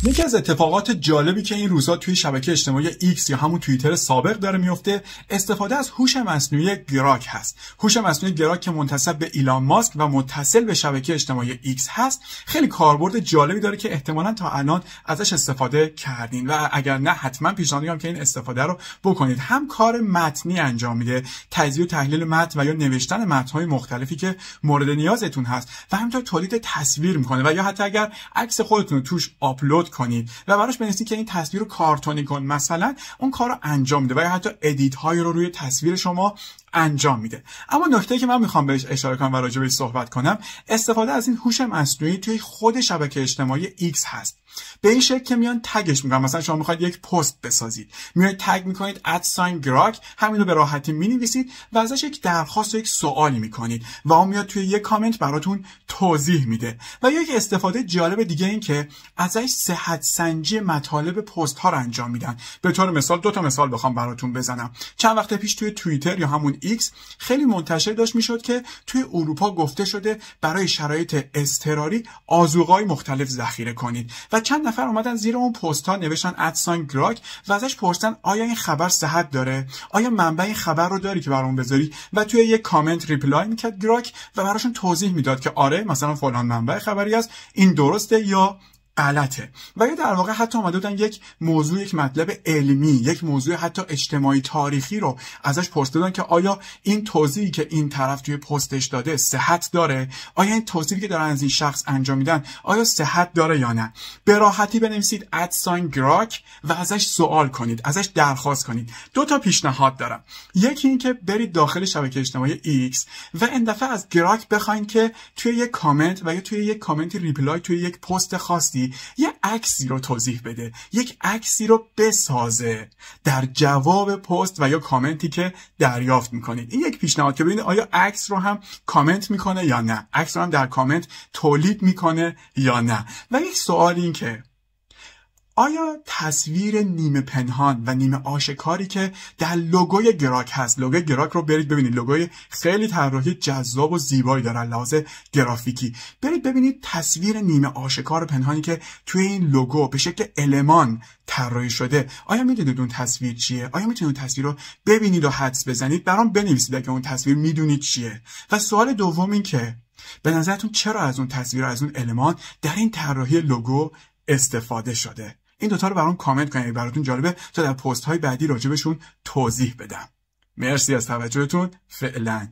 یکی از اتفاقات جالبی که این روزها توی شبکه اجتماعی ایکس یا همون توییتر سابق داره میفته، استفاده از هوش مصنوعی گراک هست. هوش مصنوعی گراک که منتسب به ایلان ماسک و متصل به شبکه اجتماعی ایکس هست، خیلی کاربرد جالبی داره که احتمالاً تا الان ازش استفاده کردین و اگر نه حتما پیشنهاد می‌کنم که این استفاده رو بکنید. هم کار متنی انجام میده، تجزیه و تحلیل متن و یا نوشتن متن‌های مختلفی که مورد نیازتون هست و همینطور تولید تصویر میکنه و یا حتی اگر عکس خودتون رو توش آپلود کنید و براش بنویسید که این تصویر رو کارتونی کن مثلا، اون کار رو انجام میده و یا حتی ادیت هایی رو روی تصویر شما انجام میده. اما نکته‌ای که من میخوام بهش اشاره کنم و راجع بهش صحبت کنم، استفاده از این هوش مصنوعی توی خود شبکه اجتماعی ایکس هست. به این شکل که میان تگش میکنن. مثلا شما میخواید یک پست بسازید، میاد تگ میکنید @گراک، همین رو به راحتی مینویسید و ازش یک درخواست و یک سوالی میکنید و اون میاد توی یک کامنت براتون توضیح میده. و یک استفاده جالب دیگه این که ازش صحت سنجی مطالب پست ها رو انجام میدن. به طور مثال 2 تا مثال بخوام براتون بزنم. چند وقت پیش توی توییتر یا همون ایکس خیلی منتشر داشت میشد که توی اروپا گفته شده برای شرایط اضطراری آذوقه‌های مختلف ذخیره کنید و چند نفر اومدن زیر اون پست ها نوشتن @گراک و ازش پرسیدن آیا این خبر صحت داره؟ آیا منبع این خبر رو داری که برامون بذاری؟ و توی یک کامنت ریپلای میکرد گراک و براشون توضیح میداد که آره مثلا فلان منبع خبری است، این درسته یا غلطه. و یا در واقع حتی اومده بودن یک موضوع، یک مطلب علمی، یک موضوع حتی اجتماعی تاریخی رو ازش پرسیدن که آیا این توضیحی که این طرف توی پستش داده صحت داره؟ آیا این توضیحی که دارن از این شخص انجام میدن آیا صحت داره یا نه؟ به راحتی بنویسید @گراک و ازش سوال کنید، ازش درخواست کنید. 2 تا پیشنهاد دارم. یکی این که برید داخل شبکه اجتماعی ایکس و این دفعه از گراک بخواید که توی یک کامنت و یا توی یک کامنت ریپلای توی یک پست خاصی یه عکسی رو توضیح بده، یک عکسی رو بسازه در جواب پست و یا کامنتی که دریافت میکنید. این یک پیشنهاد که ببینید آیا عکس رو هم کامنت میکنه یا نه، عکس رو هم در کامنت تولید میکنه یا نه. و یک سوال این که آیا تصویر نیمه پنهان و نیمه آشکاری که در لوگوی گراک هست، لوگوی گراک رو برید ببینید، لوگوی خیلی طراحی جذاب و زیبایی داره لحاظ گرافیکی، برید ببینید تصویر نیمه آشکار و پنهانی که توی این لوگو به شکل المان طراحی شده، آیا میدونید اون تصویر چیه؟ آیا میتونید اون تصویر رو ببینید و حدس بزنید؟ برام بنویسید اگه اون تصویر میدونید چیه. و سوال دوم این که به نظرتون چرا از اون تصویر، از اون المان در این طراحی لوگو استفاده شده؟ این 2 تا رو برام کامنت کنید، براتون جالبه تا در پست های بعدی راجبشون توضیح بدم. مرسی از توجهتون. فعلا